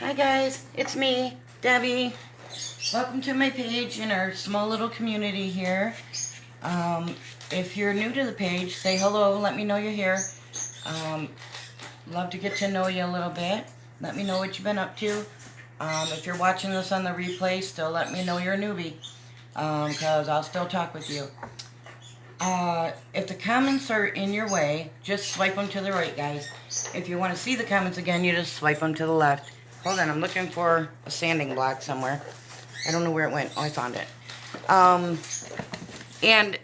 Hi guys, it's me, Debbie. Welcome to my page in our small little community here. If you're new to the page, say hello, let me know you're here. Love to get to know you a little bit. Let me know what you've been up to. If you're watching this on the replay, still let me know you're a newbie, because I'll still talk with you. If the comments are in your way, just swipe them to the right, guys. If you want to see the comments again, you just swipe them to the left. Hold on, I'm looking for a sanding block somewhere. I don't know where it went. Oh, I found it. And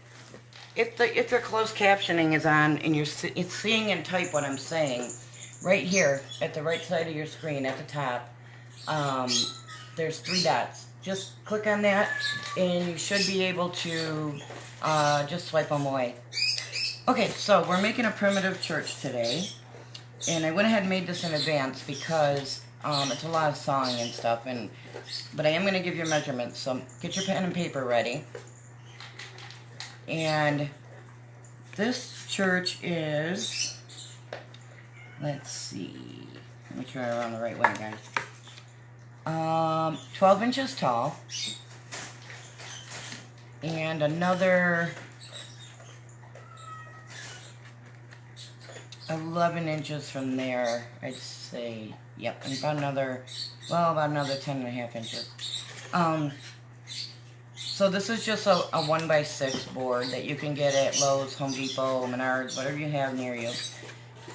if your closed captioning is on and it's seeing and type what I'm saying, right here at the right side of your screen at the top, there's 3 dots. Just click on that and you should be able to just swipe them away. Okay, so we're making a primitive church today, and I went ahead and made this in advance because it's a lot of sawing and stuff, but I am going to give you measurements, so get your pen and paper ready. And this church is, let's see, make sure I'm on the right way, guys. 12 inches tall, and another 11 inches from there, I'd say. Yep, and about another 10.5 inches. So this is just a 1x6 board that you can get at Lowe's, Home Depot, Menards, whatever you have near you.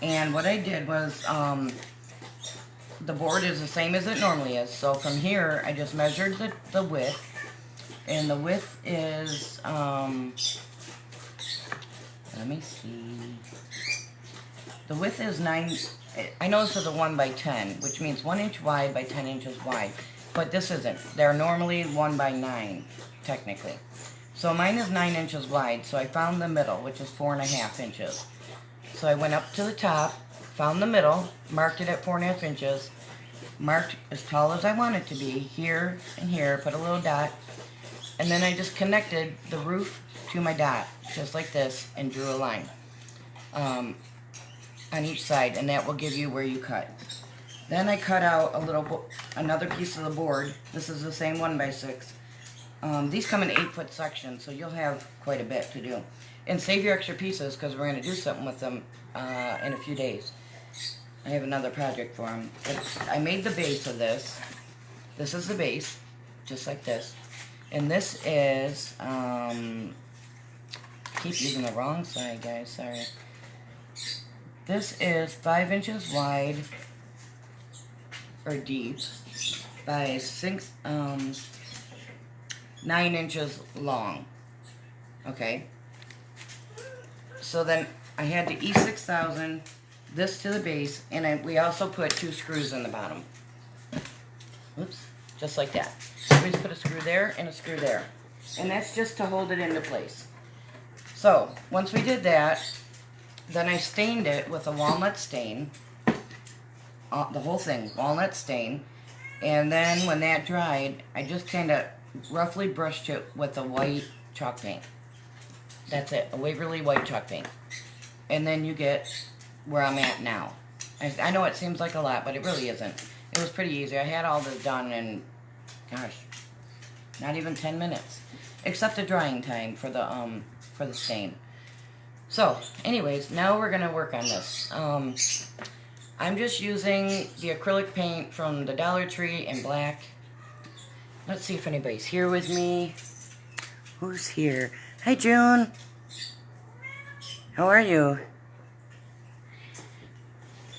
And what I did was, the board is the same as it normally is. So from here, I just measured the width. And the width is, let me see. The width is 9, I know this is a 1x10, which means 1 inch wide by 10 inches wide. But this isn't. They're normally 1x9, technically. So mine is 9 inches wide, so I found the middle, which is 4.5 inches. So I went up to the top, found the middle, marked it at 4.5 inches, marked as tall as I want it to be, here and here, put a little dot, and then I just connected the roof to my dot, just like this, and drew a line on each side, and that will give you where you cut. Then I cut out another piece of the board. This is the same 1x6. These come in 8-foot sections, so you'll have quite a bit to do. And save your extra pieces, because we're going to do something with them in a few days. I have another project for them. I made the base of this. This is the base, just like this. And this is, keep using the wrong side, guys, sorry. This is 5 inches wide, or deep, by 9 inches long. Okay. So then I had to E6000 this to the base, and we also put 2 screws in the bottom. Oops, just like that. We just put a screw there and a screw there, and that's just to hold it into place. So once we did that, then I stained it with a walnut stain, the whole thing, walnut stain, and then when that dried, I just kind of roughly brushed it with a white chalk paint. That's it, a Waverly white chalk paint. And then you get where I'm at now. I know it seems like a lot, but it really isn't. It was pretty easy. I had all this done in, gosh, not even 10 minutes, except the drying time for the stain. So, anyways, now we're going to work on this. I'm just using the acrylic paint from the Dollar Tree in black. Let's see if anybody's here with me. Who's here? Hi, June. How are you?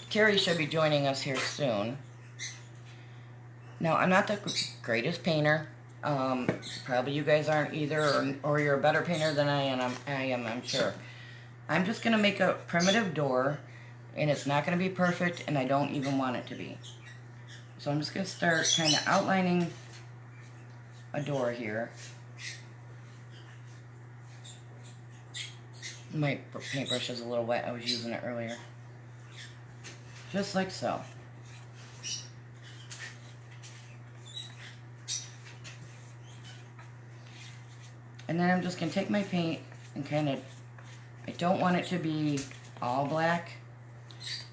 Carrie should be joining us here soon. Now, I'm not the greatest painter. Probably you guys aren't either, or you're a better painter than I am, I'm sure. I'm just going to make a primitive door, and it's not going to be perfect, and I don't even want it to be. So I'm just going to start kind of outlining a door here. My paintbrush is a little wet. I was using it earlier. Just like so. And then I'm just going to take my paint and kind of, I don't want it to be all black.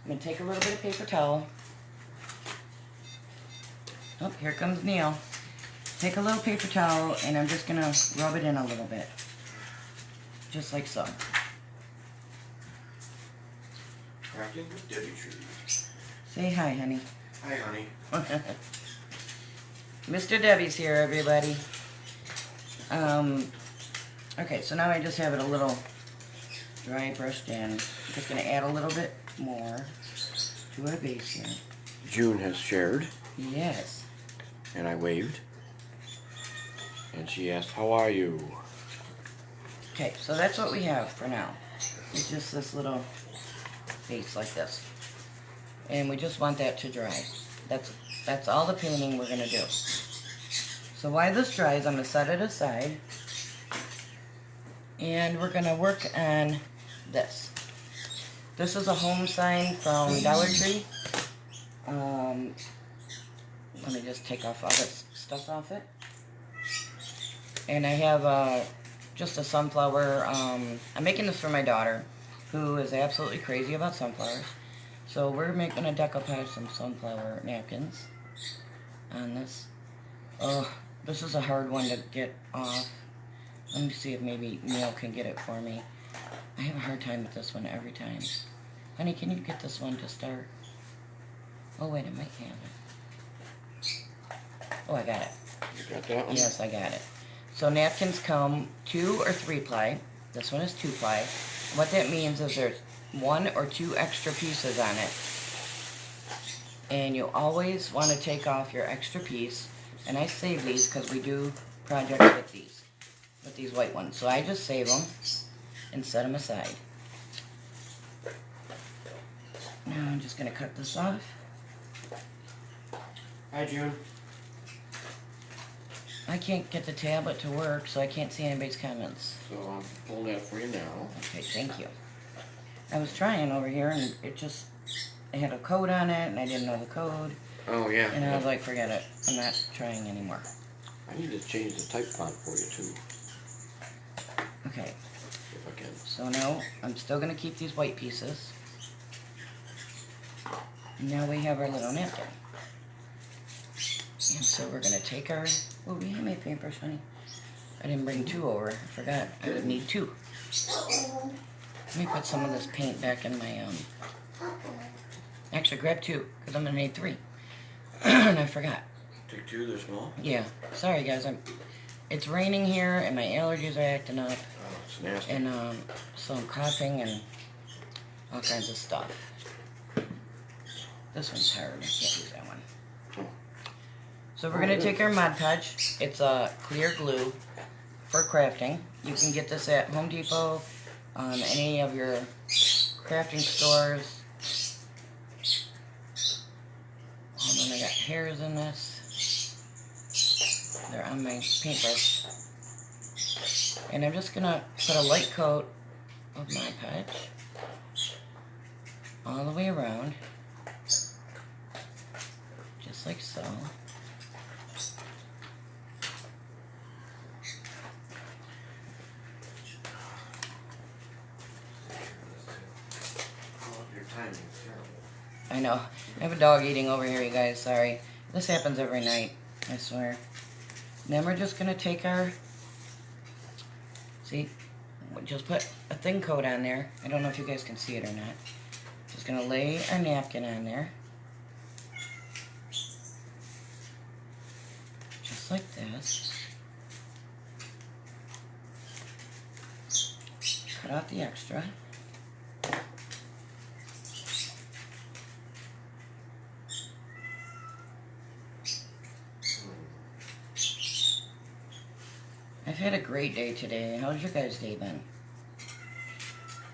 I'm going to take a little bit of paper towel Oh, here comes Neil. Take a little paper towel and I'm just gonna rub it in a little bit. Just like so. Crafting with Debbie Trees. Say hi, honey. Hi, honey. Mr. Debbie's here, everybody. Okay, so now I just have it a little dry brushed in. I'm just gonna add a little bit more to our base here. June has shared, Yes. and I waved. And she asked, how are you? Okay, so that's what we have for now. It's just this little base like this. And we just want that to dry. That's all the painting we're gonna do. So while this dries, I'm gonna set it aside. And we're gonna work on this. This is a home sign from Dollar Tree. Let me just take off all this stuff off it. And I have just a sunflower. I'm making this for my daughter, who is absolutely crazy about sunflowers. So we're making a decoupage some sunflower napkins on this. Oh, this is a hard one to get off. Let me see if maybe Neil can get it for me. I have a hard time with this one every time. Honey, can you get this one to start? Oh wait, I might have it. Oh, I got it. You got that one? Yes, I got it. So napkins come 2 or 3 ply. This one is 2 ply. What that means is there's 1 or 2 extra pieces on it. And you always want to take off your extra piece. And I save these because we do projects with these white ones. So I just save them and set them aside. Now I'm just going to cut this off. Hi, June. I can't get the tablet to work, so I can't see anybody's comments. So I'm pulling that for you now. Okay, thank you. I was trying over here, and it had a code on it, and I didn't know the code. Oh, yeah. And I was like, forget it. I'm not trying anymore. I need to change the type font for you, too, Okay, if I can. so now I'm still going to keep these white pieces. Now we have our little napkin. And so we're going to take our... Oh, we have my paintbrush, honey. I didn't bring 2 over. I forgot. I would need 2. Let me put some of this paint back in my... Actually, grab 2, because I'm going to need 3. And I forgot. Take 2, they're small? Yeah. Sorry, guys. It's raining here, and my allergies are acting up. Oh, it's nasty. And so I'm coughing and all kinds of stuff. This one's hard. I can't use that one. So we're going to take our Mod Podge. It's a clear glue for crafting. You can get this at Home Depot, any of your crafting stores. And then I got hairs in this. They're on my paintbrush. And I'm just going to put a light coat of Mod Podge all the way around. Just like so. I know. I have a dog eating over here, you guys. Sorry. This happens every night. I swear. Then we're just going to take our... See? We'll just put a thin coat on there. I don't know if you guys can see it or not. Just going to lay our napkin on there. Just like this. Cut out the extra. I've had a great day today. How's your guys' day been?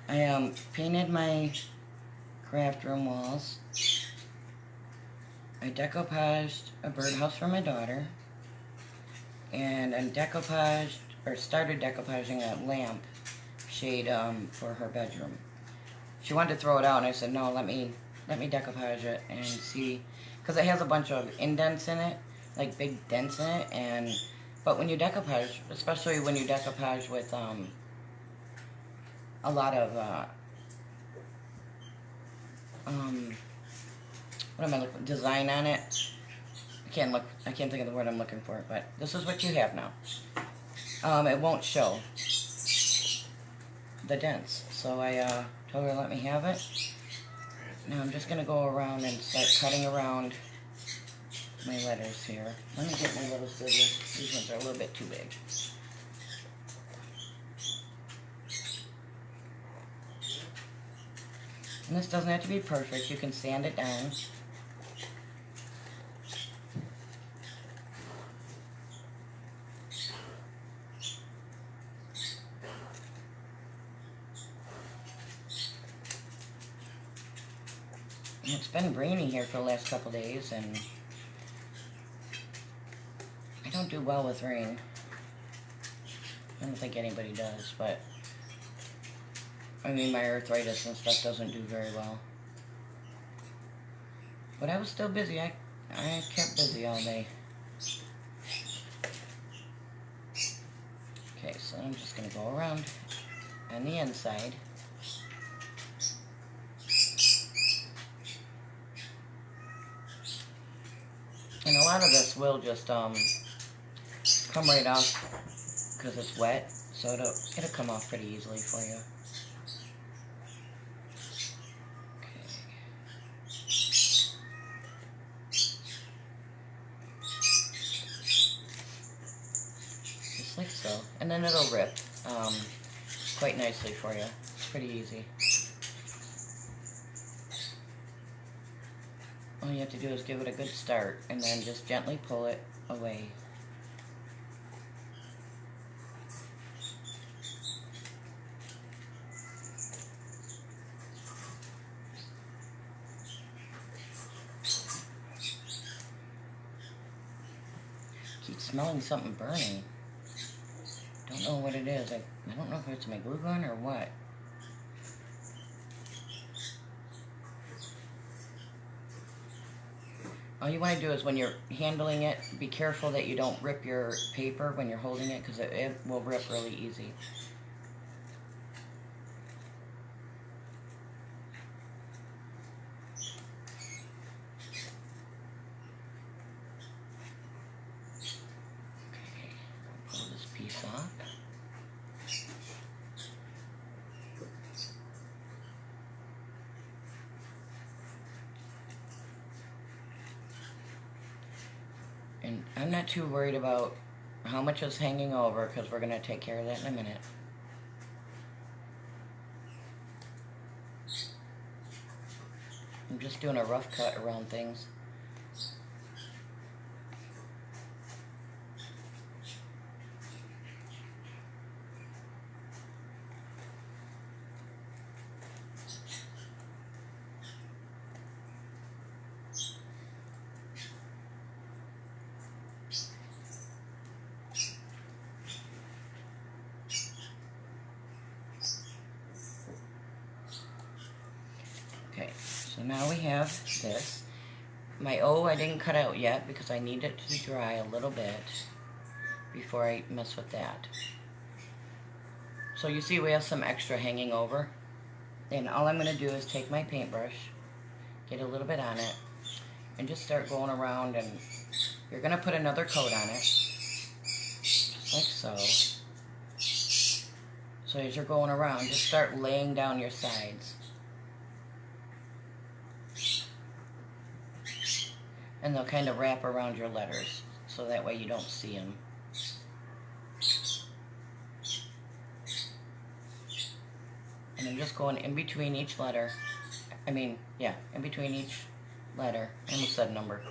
I painted my craft room walls. I decoupaged a birdhouse for my daughter. And I decoupaged, or started decoupaging a lamp shade for her bedroom. She wanted to throw it out, and I said, no, let me decoupage it and see. Because it has a bunch of indents in it, like big dents in it, but when you decoupage, especially when you decoupage with a lot of what am I looking, design on it? I I can't think of the word I'm looking for, but this is what you have now. It won't show the dents, so I told her to let me have it. Now I'm just gonna go around and start cutting around my letters here. Let me get my little scissors. These ones are a little bit too big. And this doesn't have to be perfect. You can sand it down. It's been rainy here for the last couple days, and I don't do well with rain. I don't think anybody does, but I mean, my arthritis and stuff doesn't do very well. But I was still busy. I kept busy all day. Okay, so I'm just going to go around on the inside. And a lot of this will just come right off because it's wet, so it'll come off pretty easily for you. Okay. Just like so, and then it'll rip quite nicely for you. It's pretty easy. All you have to do is give it a good start and then just gently pull it away. Keep smelling something burning. Don't know what it is. I don't know if it's my glue gun or what. All you want to do is when you're handling it, be careful that you don't rip your paper when you're holding it, because it will rip really easy. Okay, pull this piece off. And I'm not too worried about how much is hanging over, because we're going to take care of that in a minute. I'm just doing a rough cut around things. Okay, so now we have this. My O I didn't cut out yet because I need it to dry a little bit before I mess with that. So you see we have some extra hanging over. And all I'm going to do is take my paintbrush, get a little bit on it, and just start going around, and you're going to put another coat on it, just like so. So as you're going around, just start laying down your sides. And they'll kind of wrap around your letters, so that way you don't see them. And I'm just going in between each letter. In between each letter. I almost said number.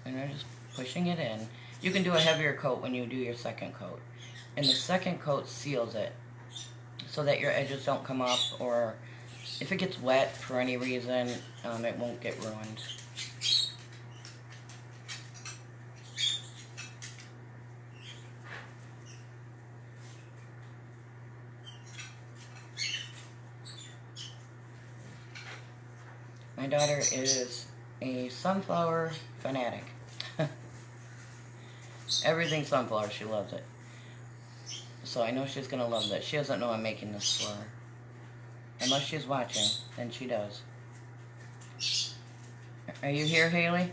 And I'm just pushing it in. You can do a heavier coat when you do your second coat. And the second coat seals it, so that your edges don't come up, or if it gets wet for any reason, it won't get ruined. My daughter is a sunflower fanatic. Everything sunflower, she loves it. So I know she's going to love this. She doesn't know I'm making this for her. Unless she's watching, then she does. Are you here, Haley?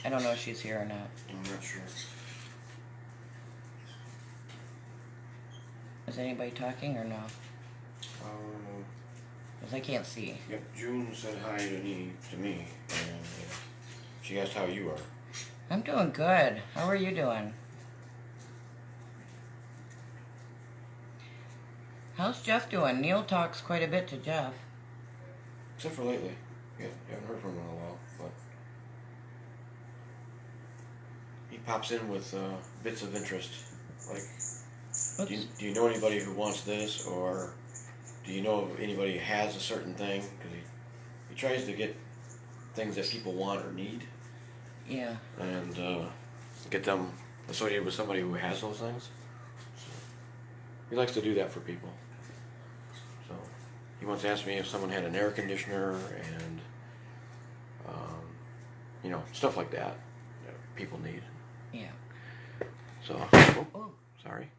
I don't know if she's here or not. I'm not sure. Is anybody talking or no? Because I can't see. Yep, June said hi to me, and she asked how you are. I'm doing good. How are you doing? How's Jeff doing? Neil talks quite a bit to Jeff. Except for lately. Yeah, haven't heard from him in a while, but he pops in with bits of interest. Like, do you know anybody who wants this, or do you know if anybody who has a certain thing? Because he tries to get things that people want or need. Yeah. And get them associated with somebody who has those things. So he likes to do that for people. So he once asked me if someone had an air conditioner and you know, stuff like that people need. Yeah. So Oh. sorry.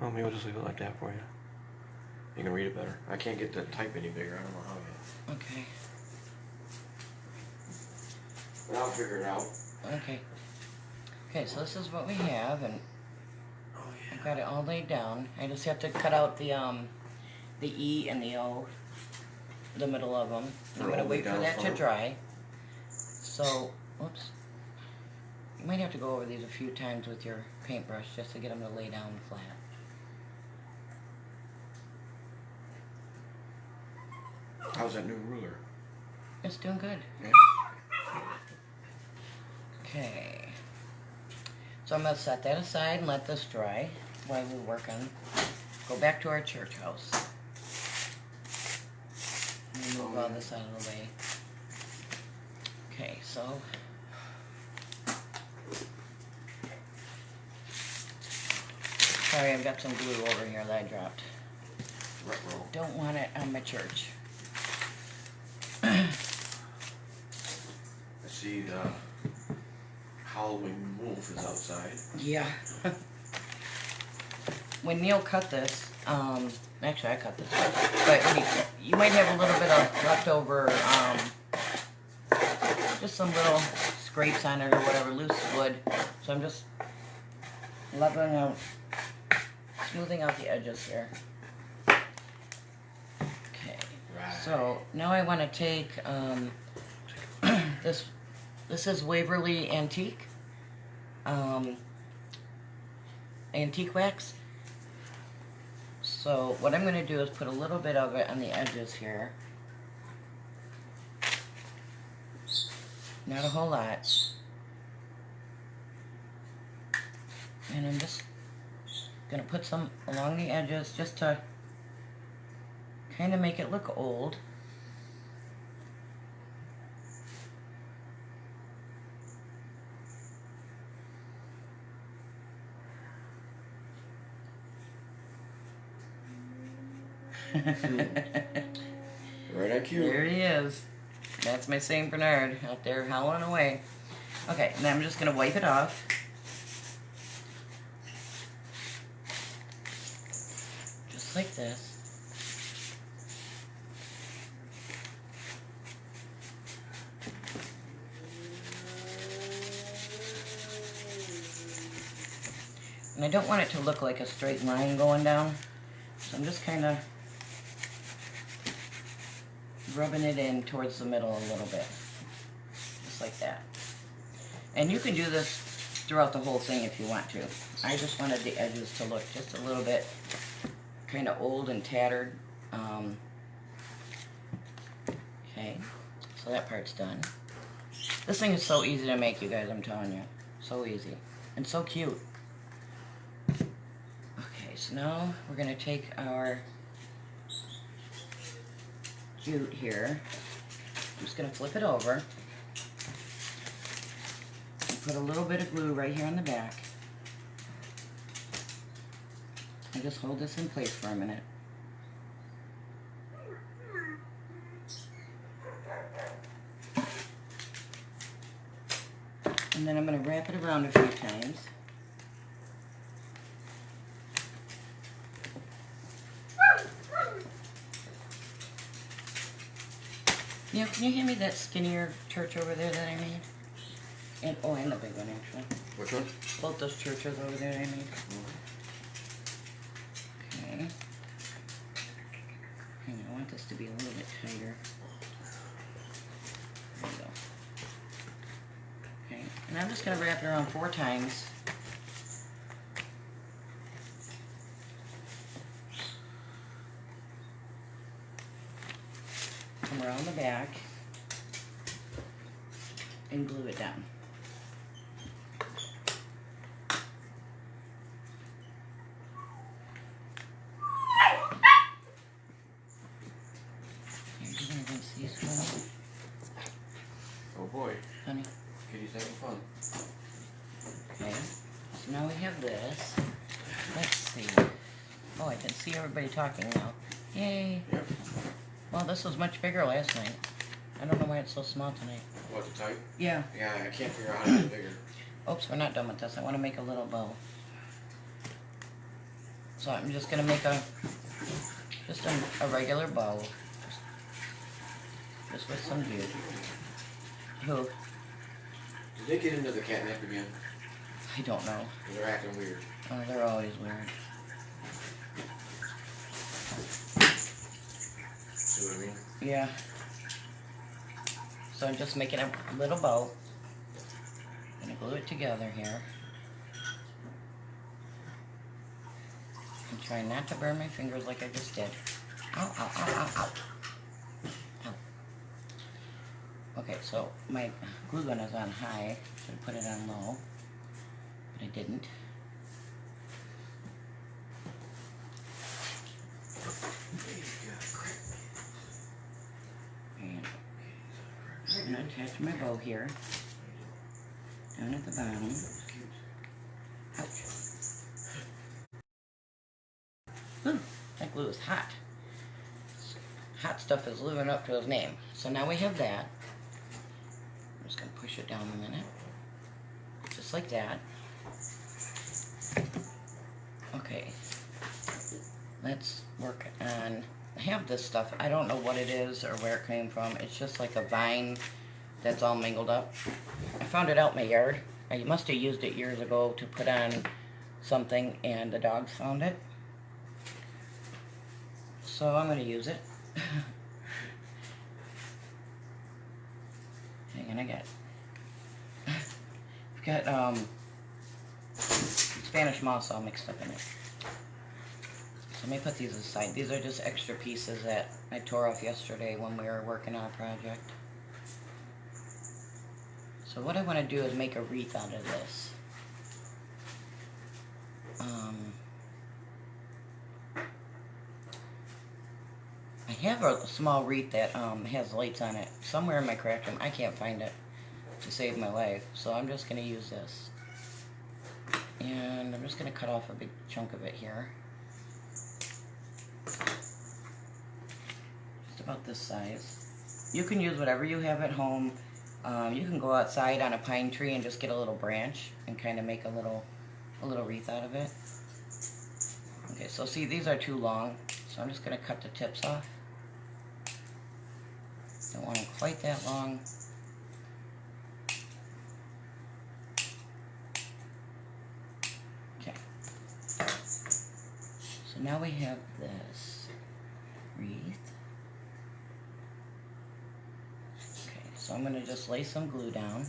Well, maybe we'll just leave it like that for you. You can read it better. I can't get the type any bigger. I don't know how yet. Okay. But I'll figure it out. Okay. Okay, so this is what we have, and I've got it all laid down. I just have to cut out the E and the O, the middle of them. I'm gonna wait for that to dry. So, whoops. You might have to go over these a few times with your paintbrush just to get them to lay down flat. How's that new ruler? It's doing good. Yeah. Okay. So I'm going to set that aside and let this dry while we work on, go back to our church house. Move all this out of the way. Okay, so. Sorry, I've got some glue over here that I dropped. Ruh-roh. Don't want it on my church. I see the Halloween wolf is outside. Yeah. When Neil cut this, actually I cut this, but you might have a little bit of leftover, just some little scrapes on it or whatever, loose wood. So I'm just leveling out, smoothing out the edges here. Okay. Right. So now I want to take this is Waverly Antique, antique wax. So what I'm going to do is put a little bit of it on the edges here. Not a whole lot. And I'm just going to put some along the edges just to kind of make it look old. Right on cue. There he is. That's my St. Bernard out there howling away. Okay, now I'm just going to wipe it off. Just like this. And I don't want it to look like a straight line going down. So I'm just kind of rubbing it in towards the middle a little bit. Just like that. And you can do this throughout the whole thing if you want to. I just wanted the edges to look just a little bit kind of old and tattered. Okay, so that part's done. This thing is so easy to make, you guys, I'm telling you. So easy. And so cute. Okay, so now we're going to take our jute here. I'm just going to flip it over. And put a little bit of glue right here on the back. And just hold this in place for a minute. And then I'm going to wrap it around a few times. Neil, can you hand me that skinnier church over there that I made? And the big one actually. Which one? Both those churches over there that I made. Okay. And I want this to be a little bit tighter. There we go. Okay, and I'm just gonna wrap it around 4 times. Come around the back and glue it down. Oh boy. Honey. Kitty's having fun. Okay. So now we have this. Let's see. Oh, I can see everybody talking now. Yay. Yep. Well, this was much bigger last night. I don't know why it's so small tonight. What, the type? Yeah. Yeah, I can't figure out how to make it bigger. Oops, we're not done with this. I want to make a little bow. So I'm just going to make a regular bow. Just with some jute. Who? Did they get into the catnip again? I don't know. They're acting weird. Oh, they're always weird. See what I mean? Yeah. So I'm just making a little bow. I'm going to glue it together here. And try not to burn my fingers like I just did. Ow, ow, ow, ow, ow. Okay, so my glue gun is on high. Should have put it on low, but I didn't. And I'm going to attach my bow here, down at the bottom. Ouch. Ooh, that glue is hot. Hot stuff is living up to his name. So now we have that. I'm just going to push it down a minute. Just like that. Okay. Let's work on... I have this stuff. I don't know what it is or where it came from. It's just like a vine that's all mingled up. I found it out in my yard. I must have used it years ago to put on something and the dogs found it. So I'm going to use it. Hang on, I've got Spanish moss all mixed up in it. So let me put these aside. These are just extra pieces that I tore off yesterday when we were working on a project. So what I want to do is make a wreath out of this. I have a small wreath that has lights on it somewhere in my craft room. I can't find it to save my life, so I'm just going to use this. And I'm just going to cut off a big chunk of it here. Just about this size. You can use whatever you have at home. You can go outside on a pine tree and just get a little branch and kind of make a little wreath out of it. Okay, so see, these are too long, so I'm just going to cut the tips off. Don't want them quite that long. Okay. So now we have this wreath. Okay, so I'm going to just lay some glue down.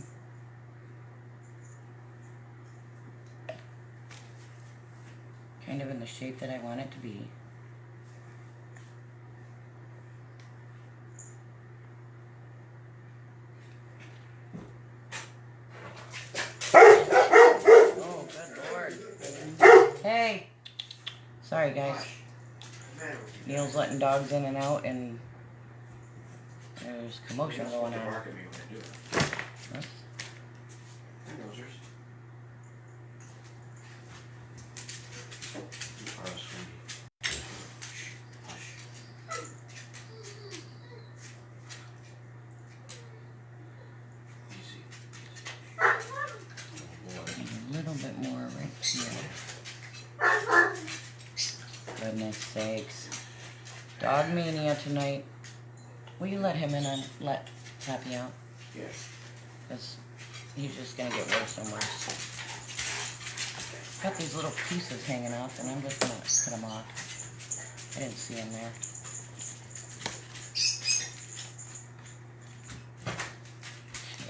Kind of in the shape that I want it to be. Oh, good Lord. Hey! Sorry, guys. Neil's letting dogs in and out, and there's commotion going on. Oops. A little bit more right here. Goodness sakes. Dog mania tonight. Will you let him in and let Happy out? Yeah. Because he's just going to get worse and worse. Got these little pieces hanging off, and I'm just going to cut them off. I didn't see them there.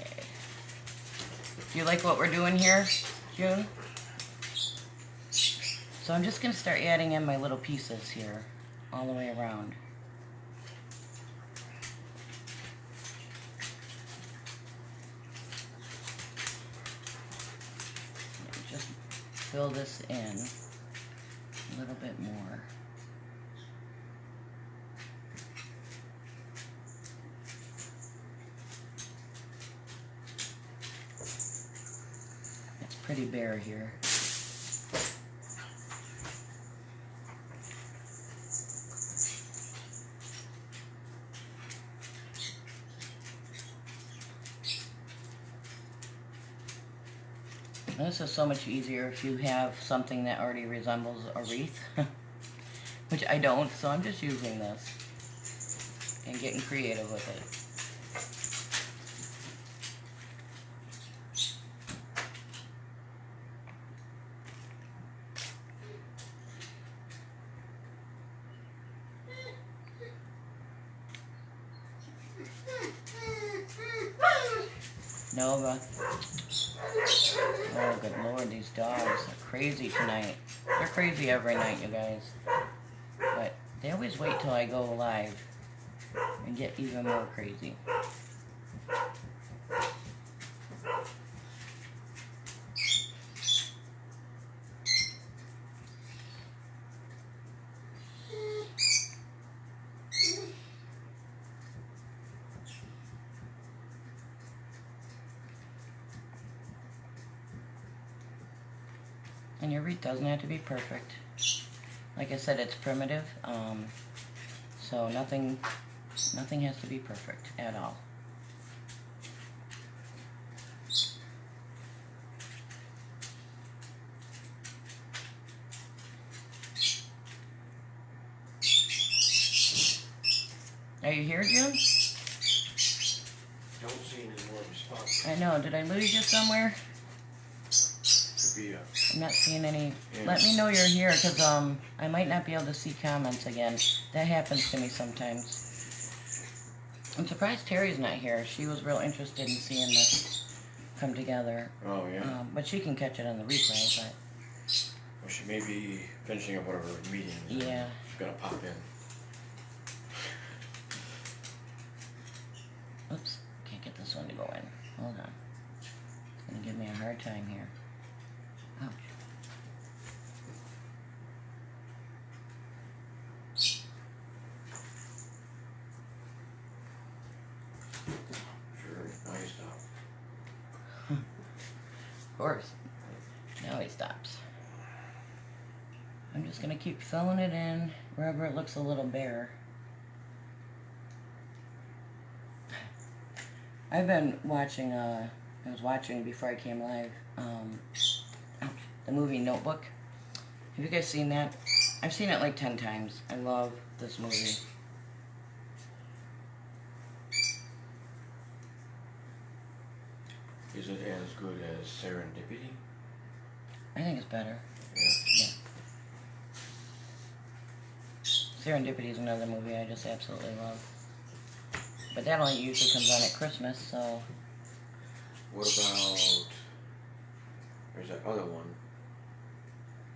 Okay. Do you like what we're doing here, June? So I'm just going to start adding in my little pieces here, all the way around. Just fill this in a little bit more. It's pretty bare here. This is so much easier if you have something that already resembles a wreath, which I don't, so I'm just using this and getting creative with it. Nova. Oh, good Lord, these dogs are crazy tonight. They're crazy every night, you guys. But they always wait till I go live and get even more crazy. And your wreath doesn't have to be perfect. Like I said, it's primitive, so nothing has to be perfect at all. Are you here, Jim? Don't see any more response. I know. Did I lose you somewhere? Could be I'm not seeing any. Yeah. Let me know you're here, because I might not be able to see comments again. That happens to me sometimes. I'm surprised Terry's not here. She was real interested in seeing this come together. Oh, yeah. But she can catch it on the replay. But Well, she may be finishing up one of her meetings. yeah. She's gonna pop in. Oops, can't get this one to go in. Hold on. It's gonna give me a hard time here. Ouch. Sure, now you stop. Of course. Now he stops. I'm just gonna keep filling it in wherever it looks a little bare. I've been watching, I was watching before I came live, the movie Notebook. Have you guys seen that? I've seen it like 10 times. I love this movie. Is it as good as Serendipity? I think it's better. Yeah. Serendipity is another movie I just absolutely love. But that only usually comes on at Christmas, so... What about... There's that other one.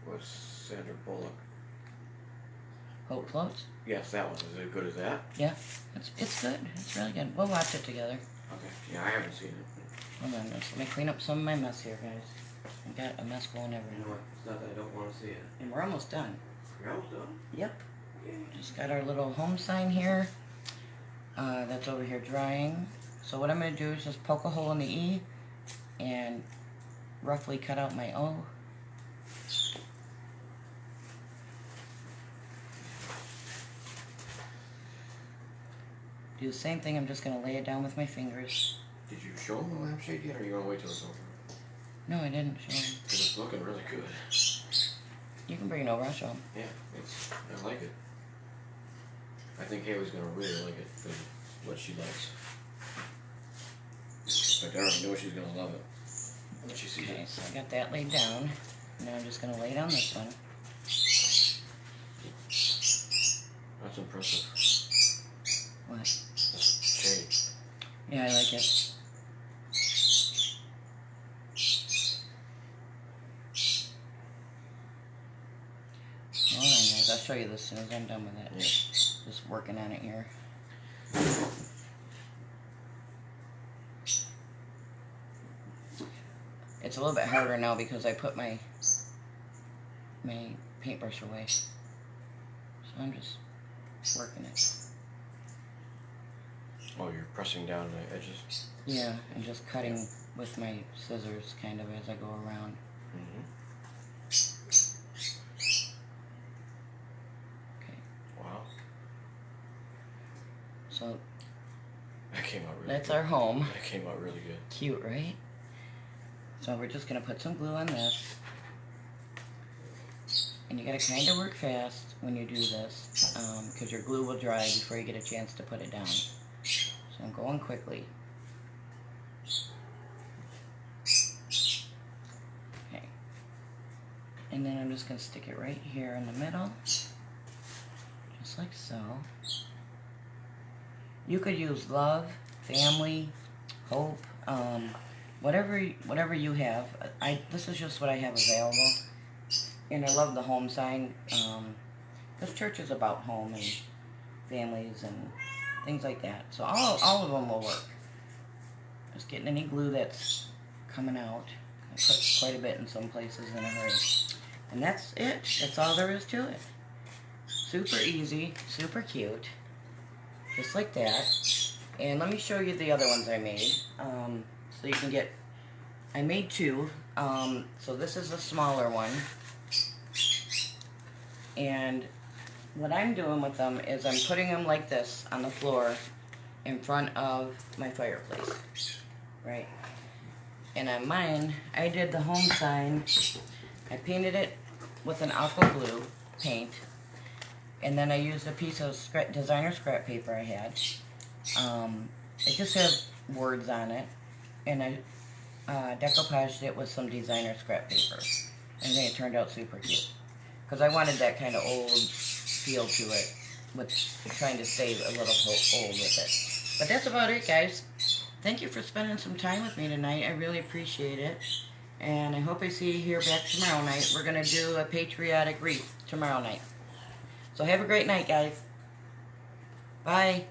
With Sandra Bullock. Hope Floats? Yes, that one. Is it as good as that? Yeah, it's good. It's really good. We'll watch it together. Okay. Yeah, I haven't seen it. Hold on, let me clean up some of my mess here, guys. I've got a mess going everywhere. You know what? It's not that I don't want to see it. And we're almost done. You're almost done? Yep. Yay. Just got our little home sign here. That's over here drying. So what I'm going to do is just poke a hole in the E and roughly cut out my O. Do the same thing, I'm just going to lay it down with my fingers. Did you show them the lampshade yet, or are you going to wait till it's over? No, I didn't show him. Because it's looking really good. You can bring it over, I'll show him. Yeah, I like it. I think Haley's going to really like it. 'Cause what she likes. In fact, I already know she's gonna love it when she sees Okay, it. so I got that laid down. Now I'm just gonna lay down this one. That's impressive. What? That's shade. Yeah, I like it. Hold on, guys. I'll show you this as soon as I'm done with it. Yeah. Just working on it here. It's a little bit harder now because I put my paintbrush away. So I'm just working it. Oh, you're pressing down the edges. Yeah, and just cutting with my scissors kind of as I go around. Mm-hmm. Okay. Wow. So That came out really that's good. our home. That came out really good. Cute, right? So we're just going to put some glue on this. And you got to kind of work fast when you do this, because your glue will dry before you get a chance to put it down. So I'm going quickly. Okay. And then I'm just going to stick it right here in the middle. Just like so. You could use love, family, hope, whatever you have. This is just what I have available. And I love the home sign. This church is about home and families and things like that. So all of them will work. Just getting any glue that's coming out. I put quite a bit in some places in a hurry. And that's it. That's all there is to it. Super easy, super cute. Just like that. And let me show you the other ones I made. So you can get, I made two. So this is the smaller one. And what I'm doing with them is I'm putting them like this on the floor in front of my fireplace. Right? And on mine, I did the home sign. I painted it with an aqua blue paint. And then I used a piece of designer scrap paper I had. It just has words on it. And I decoupaged it with some designer scrap paper. And I think it turned out super cute. Because I wanted that kind of old feel to it. With trying to stay a little old with it. But that's about it, guys. Thank you for spending some time with me tonight. I really appreciate it. And I hope I see you here back tomorrow night. We're going to do a patriotic wreath tomorrow night. So have a great night, guys. Bye.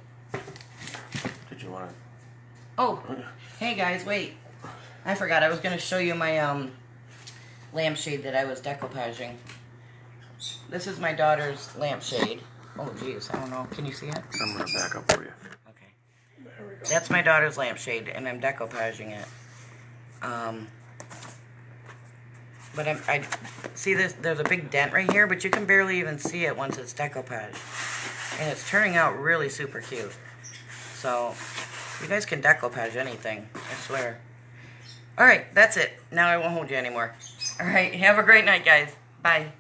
Did you want to? Oh, hey guys, wait. I forgot. I was going to show you my lampshade that I was decoupaging. This is my daughter's lampshade. Oh, geez. I don't know. Can you see it? I'm going to back up for you. Okay. There we go. That's my daughter's lampshade, and I'm decoupaging it. But I see this. There's a big dent right here, but you can barely even see it once it's decoupaged. And it's turning out really super cute. So, you guys can decoupage anything, I swear. Alright, that's it. Now I won't hold you anymore. Alright, have a great night, guys. Bye.